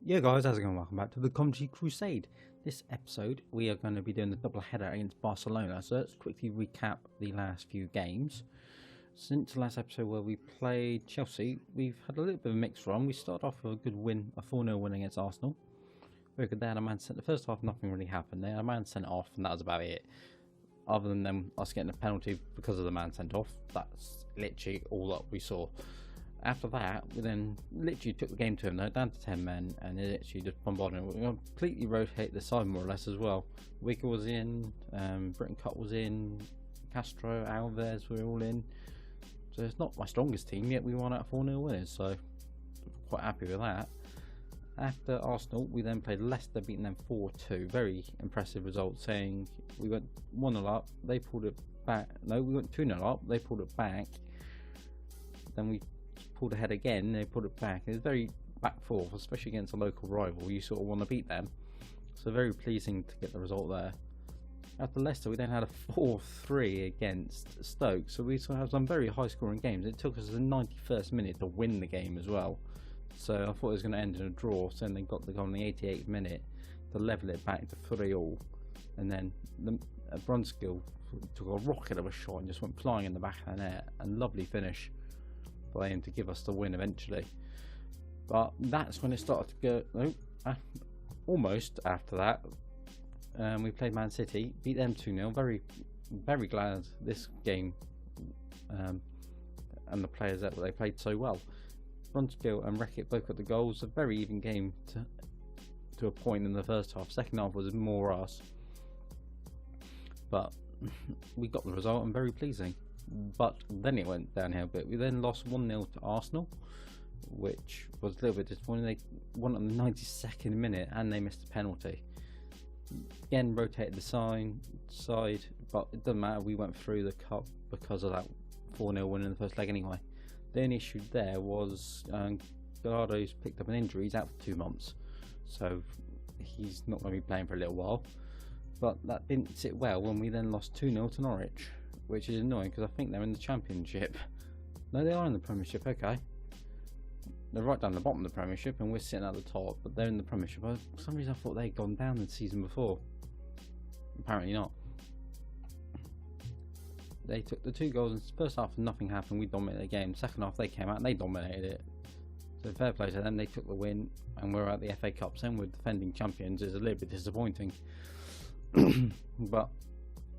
Yeah guys, how's it going? Welcome back to the Coventry Crusade. This episode we are going to be doing the double header against Barcelona, so let's quickly recap the last few games. Since the last episode where we played Chelsea, we've had a little bit of a mixed run. We started off with a good win, a 4-0 win against Arsenal. Very good. They had a man sent. The first half nothing really happened. They had a man sent off and that was about it. Other than them, us getting a penalty because of the man sent off, that's literally all that we saw. After that, we then literally took the game to them, though, down to 10 men, and they literally just bombarded. We completely rotate the side more or less as well. Wigger was in, Britton Cut was in, Castro, Alves were all in. So it's not my strongest team, yet we won out 4-0 winners, so quite happy with that. After Arsenal, we then played Leicester, beating them 4-2. Very impressive result, saying we went 1-0 up, they pulled it back. No, we went 2-0 up, they pulled it back. Then we pulled ahead again, they put it back. It was very back forth, especially against a local rival. You sort of want to beat them, so very pleasing to get the result there. After Leicester, we then had a 4-3 against Stoke, so we sort of have some very high scoring games. It took us the 91st minute to win the game as well, so I thought it was going to end in a draw. So then they got the goal in the 88th minute to level it back to 3-3, and then Brunskill took a rocket of a shot and just went flying in the back of the net, and lovely finish by him to give us the win eventually. But that's when it started to go. Almost after that, we played Man City, beat them 2-0. Very glad this game and the players that they played so well. Brunskill and Reckitt both got the goals. A very even game to a point in the first half. Second half was more us, but we got the result and very pleasing. But then it went downhill a bit. We then lost 1-0 to Arsenal, which was a little bit disappointing. They won on the 92nd minute and they missed a penalty. Again, rotated the side, but it doesn't matter. We went through the cup because of that 4-0 win in the first leg anyway. The only issue there was Gallardo's picked up an injury. He's out for 2 months, so he's not going to be playing for a little while. But that didn't sit well when we then lost 2-0 to Norwich, which is annoying because I think they're in the Championship. No, they are in the Premiership, okay. They're right down the bottom of the Premiership and we're sitting at the top, but they're in the Premiership. For some reason I thought they'd gone down the season before. Apparently not. They took the 2 goals in the first half and nothing happened. We dominated the game. Second half they came out and they dominated it. So fair play to them, they took the win and we're at the FA Cup. Same with defending champions is a little bit disappointing. But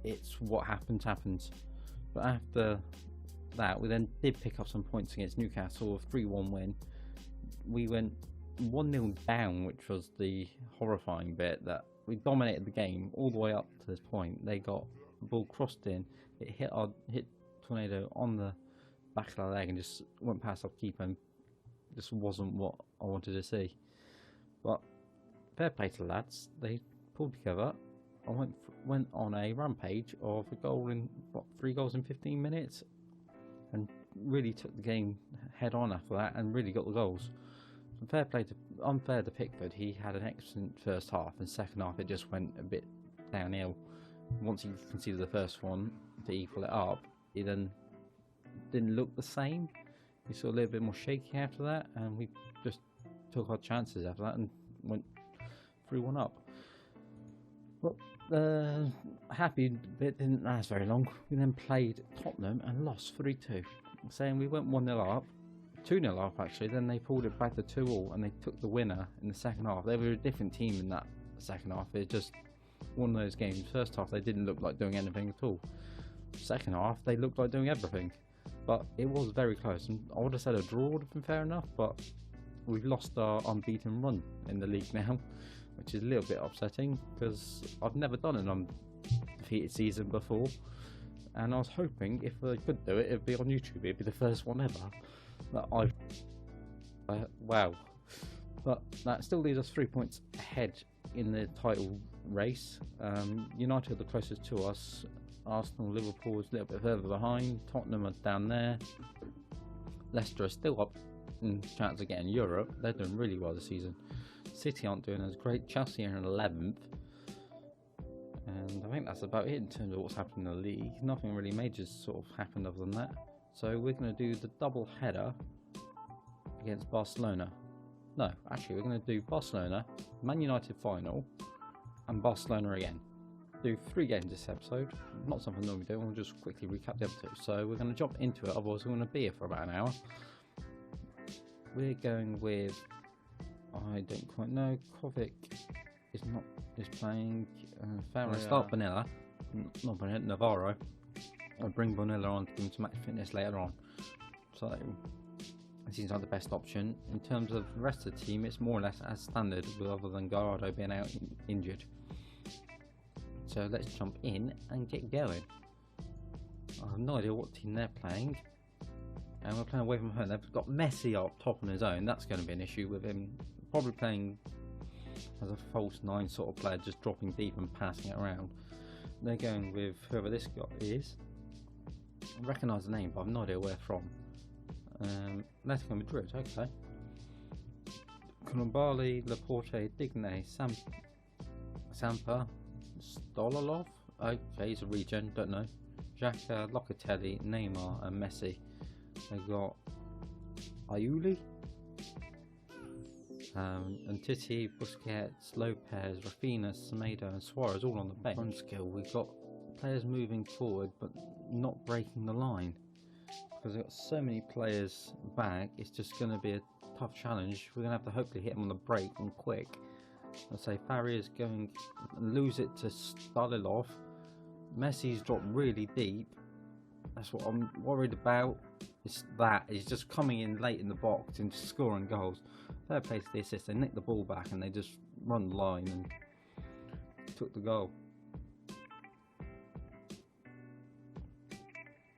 it's what happens. But after that, we then did pick up some points against Newcastle, a 3-1 win. We went 1-0 down, which was the horrifying bit, that we dominated the game all the way up to this point. They got the ball crossed in, it hit Tornado on the back of the leg and just went past our keeper, and just wasn't what I wanted to see. But fair play to the lads, they pulled together. I went on a rampage of a goal in 3 goals in 15 minutes, and really took the game head on after that, and really got the goals. Fair play to unfair to Pickford. He had an excellent first half, and second half it just went a bit downhill. Once he conceded the first one to equal it up, he then didn't look the same. He saw a little bit more shaky after that, and we just took our chances after that and went 3-1 up. But the happy bit didn't last very long. We then played Tottenham and lost 3-2. Saying we went 1-0 up, 2-0 up actually, then they pulled it back to 2-2 and they took the winner in the second half. They were a different team in that second half. It just one of those games. First half they didn't look like doing anything at all. Second half they looked like doing everything. But it was very close, and I would have said a draw would have been fair enough, but we've lost our unbeaten run in the league now, which is a little bit upsetting because I've never done an undefeated season before, and I was hoping if I could do it, it'd be on YouTube. It'd be the first one ever that I've wow. But that still leaves us 3 points ahead in the title race. United are the closest to us. Arsenal, Liverpool is a little bit further behind. Tottenham are down there. Leicester are still up in chance of getting Europe. They're doing really well this season. City aren't doing as great. Chelsea are in 11th, and I think that's about it in terms of what's happened in the league. Nothing really major sort of happened other than that. So we're going to do the double header against Barcelona. No, actually we're going to do Barcelona, Man United final, and Barcelona again. Do 3 games this episode, not something normally do, we'll just quickly recap the other 2. So we're going to jump into it, otherwise we're going to be here for about an hour. We're going with, I don't quite know, Kovic is playing, start Bonilla, not Bonilla, Navarro. I'll bring Bonilla on to give him some match fitness later on. So it seems like the best option. In terms of the rest of the team, it's more or less as standard, other than Gallardo being out injured. So let's jump in and get going. I have no idea what team they're playing. And we're playing away from home. They've got Messi up top on his own. That's going to be an issue with him. Probably playing as a false 9 sort of player, just dropping deep and passing it around. They're going with whoever this guy is. I recognise the name, but I've no idea where from. Atletico Madrid, okay. Koulibaly, Laporte, Digne, Sampa, Stolalov, okay, he's a regen, don't know. Xhaka, Locatelli, Neymar, and Messi. They've got Ayuli, and Titi, Busquets, Lopez, Rafinha, Semedo, and Suarez all on the bench. On skill, we've got players moving forward, but not breaking the line. Because we've got so many players back, it's just going to be a tough challenge. We're going to have to hopefully hit them on the break and quick. I'll say Farry is going to lose it to Stalilov. Messi's dropped really deep. That's what I'm worried about. It's that he's just coming in late in the box and just scoring goals. Fair play to the assist. They nicked the ball back and they just run the line and took the goal.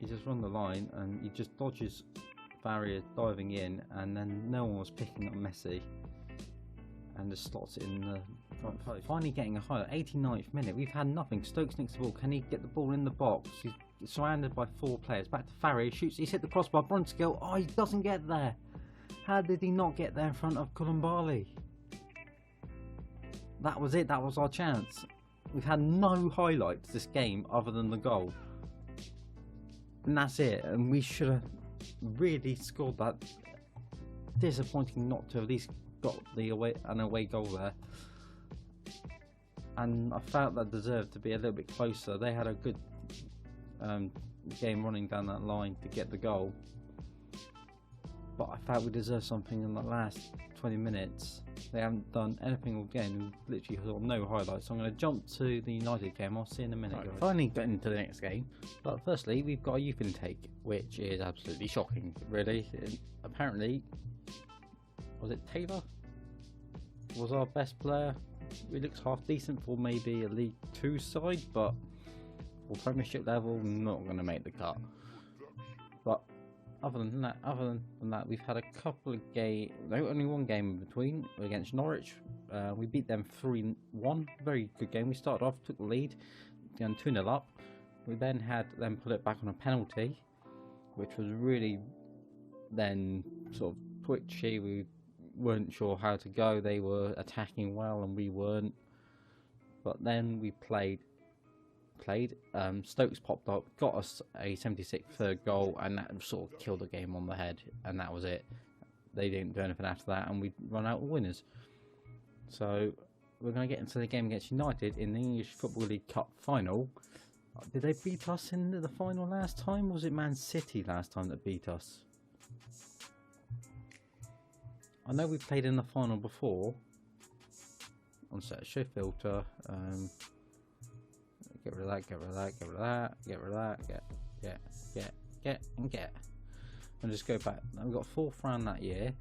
He just run the line and he just dodges Farrier diving in, and then no one was picking up Messi and just slots it in the front post. Finally getting a highlight. 89th minute. We've had nothing. Stokes nicks the ball. Can he get the ball in the box? He's surrounded by 4 players. Back to Farrier. Shoots. He's hit the crossbar. Brunskill. Oh, he doesn't get there. How did he not get there in front of Koulibaly? That was it. That was our chance. We've had no highlights this game other than the goal. And that's it. And we should have really scored that. Disappointing not to at least got the away goal there. And I felt that deserved to be a little bit closer. They had a good game running down that line to get the goal. But I felt we deserved something in the last 20 minutes. They haven't done anything all game. Literally saw no highlights. So I'm going to jump to the United game. I'll see you in a minute, guys. Finally getting into the next game. But firstly, we've got a youth intake, which is absolutely shocking, really. Apparently, was it Taylor? Was our best player. He looks half decent for maybe a League 2 side, but for Premiership level, not going to make the cut. But other than that, we've had a couple of games. No, only one game in between against Norwich. We beat them 3-1. Very good game. We started off, took the lead, going 2-0 up. We then had them put it back on a penalty, which was really then sort of twitchy. We weren't sure how to go. They were attacking well and we weren't. But then we played. Stokes popped up, got us a 76th third goal, and that sort of killed the game on the head, and that was it. They didn't do anything after that, and we run out of winners. So we're going to get into the game against United in the English Football League Cup final. Did they beat us in the final last time, or was it Man City last time that beat us? I know we played in the final before. On set, show filter. Get rid of that, get rid of that, get rid of that, get rid of that, get. And just go back. We got 4th round that year.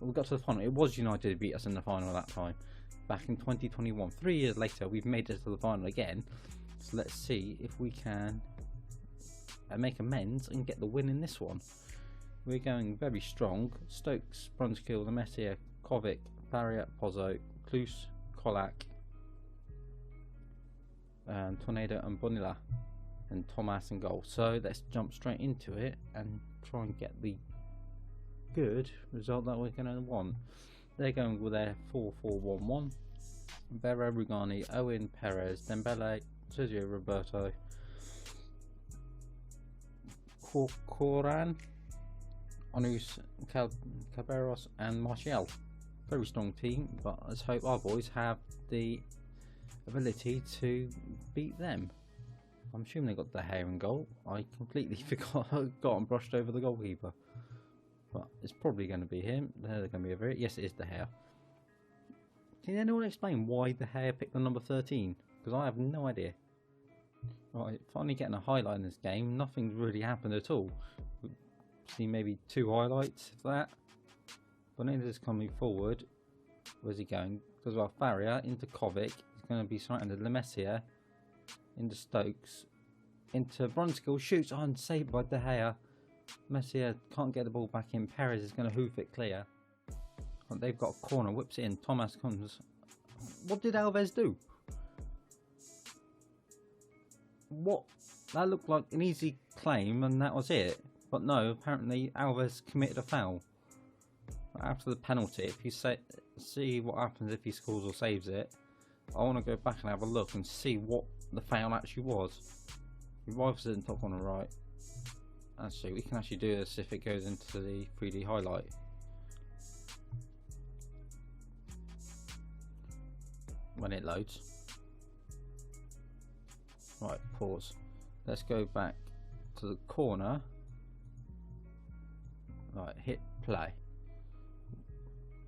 We got to the final. It was United who beat us in the final that time. Back in 2021. 3 years later, we've made it to the final again. So let's see if we can make amends and get the win in this one. We're going very strong. Stokes, Brunskill, Lemessier, Kovic, Barrier, Pozzo, Klus, Kolak, Tornado and Bonilla, and Thomas and goal. So let's jump straight into it and try and get the good result that we're going to want. They're going with their 4-4-1-1. Vera, Rugani, Owen, Perez, Dembele, Sergio Roberto, Corcoran, Onus, Caberos and Martial. very strong team, but let's hope our boys have the ability to beat them. I'm assuming they got the hair in goal. I completely forgot and brushed over the goalkeeper. But it's probably going to be him. They're going to be over it. Yes, it is the hair. Can anyone explain why the hair picked the number 13? Because I have no idea. Right, finally getting a highlight in this game. Nothing's really happened at all. We've seen maybe 2 highlights of that. Bonita is coming forward. Where's he going? Goes well, Farrier into Kovic. He's going to be surrounded. Lemessier into Stokes. Into Brunskill. Shoots on. Saved by De Gea. Messier can't get the ball back in. Perez is going to hoof it clear. They've got a corner, whips it in. Thomas comes. What did Alves do? What? That looked like an easy claim and that was it. But no, apparently Alves committed a foul. After the penalty, if you see what happens if he scores or saves it, I want to go back and have a look and see what the foul actually was. He rifles it in top corner right. Actually, we can actually do this if it goes into the 3D highlight. When it loads. Right, pause. Let's go back to the corner. Right, hit play.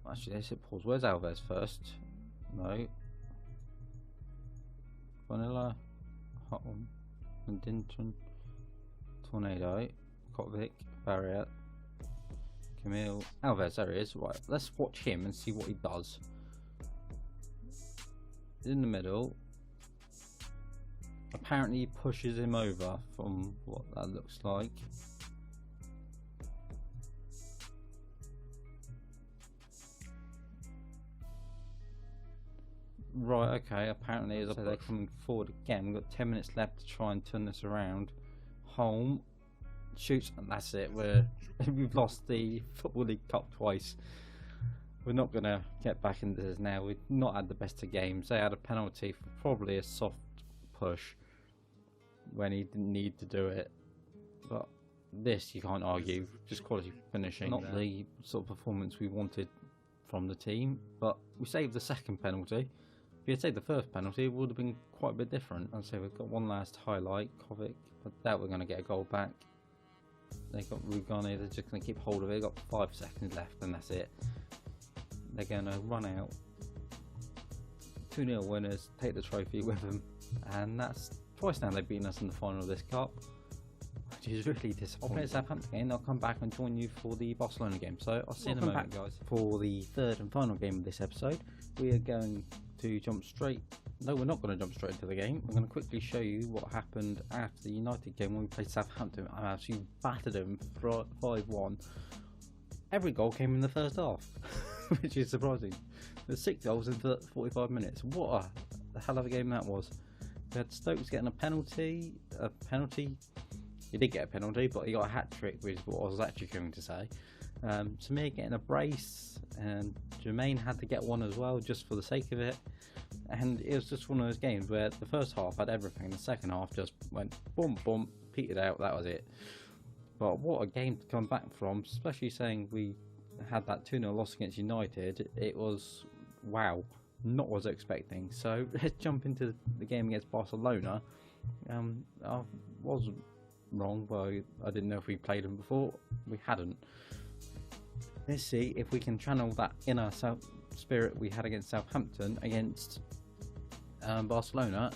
Actually, let's hit pause. Where's Alves first? No. Vanilla. Hot one. And Dinton. Tornado. Kovic. Barrier. Camille. Alves, there he is. Right, let's watch him and see what he does. In the middle. Apparently he pushes him over from what that looks like. Right, okay, apparently as they're coming forward again. We've got 10 minutes left to try and turn this around. Home shoots and that's it. We've lost the Football League Cup twice. We're not going to get back into this now. We've not had the best of games. They had a penalty for probably a soft push when he didn't need to do it. But this you can't argue. Just quality finishing. Not the sort of performance we wanted from the team. But we saved the second penalty. If you had saved the first penalty, it would have been quite a bit different. I'd say we've got one last highlight. Kovic. I doubt we're going to get a goal back. They've got Rugani. They're just going to keep hold of it. They've got 5 seconds left and that's it. They're going to run out. 2-0 winners, take the trophy with them, and that's twice now they've beaten us in the final of this cup, which is really disappointing. I'll play Southampton game, I'll come back and join you for the Barcelona game, so I'll see you in a moment, guys. For the third and final game of this episode, we are going to jump straight, no we're not going to jump straight into the game. I'm going to quickly show you what happened after the United game when we played Southampton. I actually battered them for 5-1. Every goal came in the first half. Which is surprising. There's 6 goals in 45 minutes. What a hell of a game that was. We had Stokes getting a penalty. He did get a penalty, but he got a hat-trick, which is what I was actually going to say. Samir getting a brace, and Jermaine had to get one as well, just for the sake of it. And it was just one of those games where the first half had everything, the second half just went boom, boom, petered out, that was it. But what a game to come back from, especially saying we had that 2-0 loss against United. It was, wow, not what I was expecting. So let's jump into the game against Barcelona. I was wrong, but I didn't know if we played them before. We hadn't. Let's see if we can channel that inner spirit we had against Southampton against Barcelona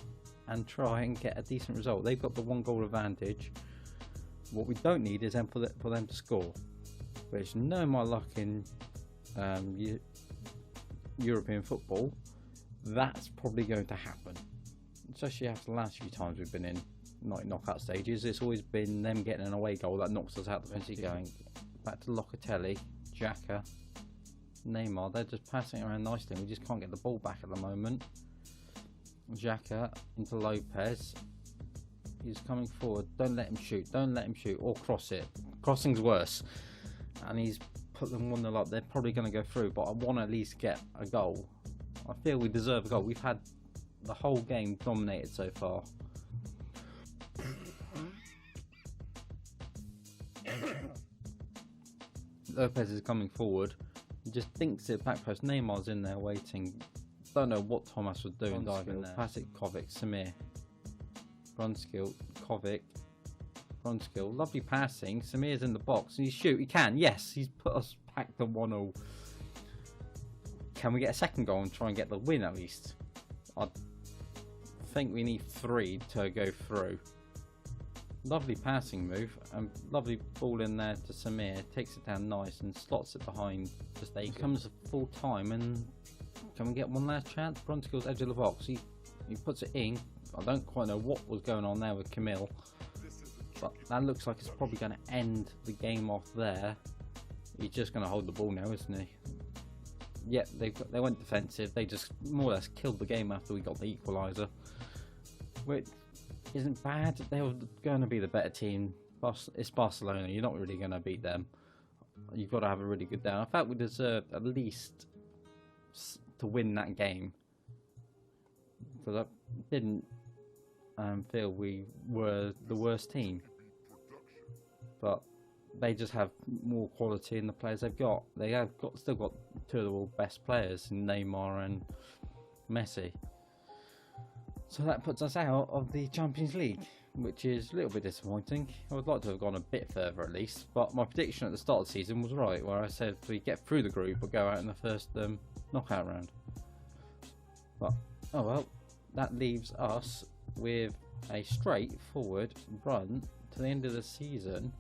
and try and get a decent result. They've got the 1-goal advantage. What we don't need is for them to score. Which, knowing my luck in European football, that's probably going to happen. Especially after the last few times we've been in knockout stages, it's always been them getting an away goal that knocks us out the fence. Going back to Locatelli, Xhaka, Neymar, they're just passing it around nicely. We just can't get the ball back at the moment. Xhaka into Lopez. He's coming forward. Don't let him shoot. Don't let him shoot or cross it. Crossing's worse. And he's put them 1-0 up. They're probably going to go through, but I want to at least get a goal. I feel we deserve a goal. We've had the whole game dominated so far. Lopez is coming forward. He just thinks it back post. Neymar's in there waiting. Don't know what Thomas was doing diving there. Classic Kovic, Samir. Brunskill, Kovic. Brunskill. Lovely passing. Samir's in the box. And he shoot. He can. Yes, he's put us back to 1-0. Can we get a second goal and try and get the win at least? I think we need 3 to go through. Lovely passing move, and lovely ball in there to Samir, takes it down nice and slots it behind just there. Comes full time, and can we get one last chance? Brunskill's edge of the box, he puts it in. I don't quite know what was going on there with Camille, but that looks like it's probably going to end the game off there. He's just going to hold the ball now, isn't he? Yeah, they went defensive, they just more or less killed the game after we got the equaliser, which isn't bad. They were going to be the better team. It's Barcelona, you're not really going to beat them. You've got to have a really good day. I felt we deserved at least to win that game, because I didn't feel we were the worst team, but they just have more quality in the players they've got. They have still got 2 of the world's best players in Neymar and Messi. So that puts us out of the Champions League, which is a little bit disappointing. I would like to have gone a bit further at least, but my prediction at the start of the season was right, where I said we get through the group or go out in the first knockout round. But oh well, that leaves us with a straightforward run to the end of the season,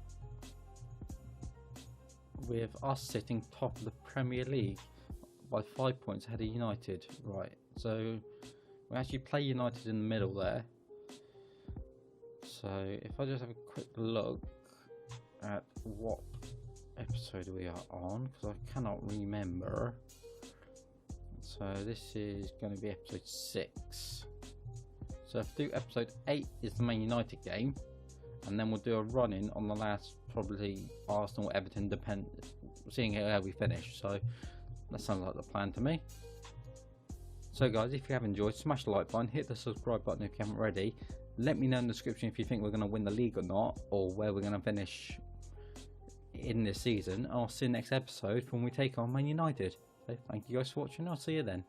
with us sitting top of the Premier League by 5 points ahead of United. Right, so we actually play United in the middle there. So if I just have a quick look at what episode we are on, because I cannot remember. So this is going to be episode 6. So if we do episode 8 is the Man United game, and then we'll do a run-in on the last, probably Arsenal, Everton, seeing how we finish. So that sounds like the plan to me. So guys, if you have enjoyed, smash the like button, hit the subscribe button if you haven't already. Let me know in the description if you think we're going to win the league or not, or where we're going to finish in this season. I'll see you next episode when we take on Man United. So thank you guys for watching, I'll see you then.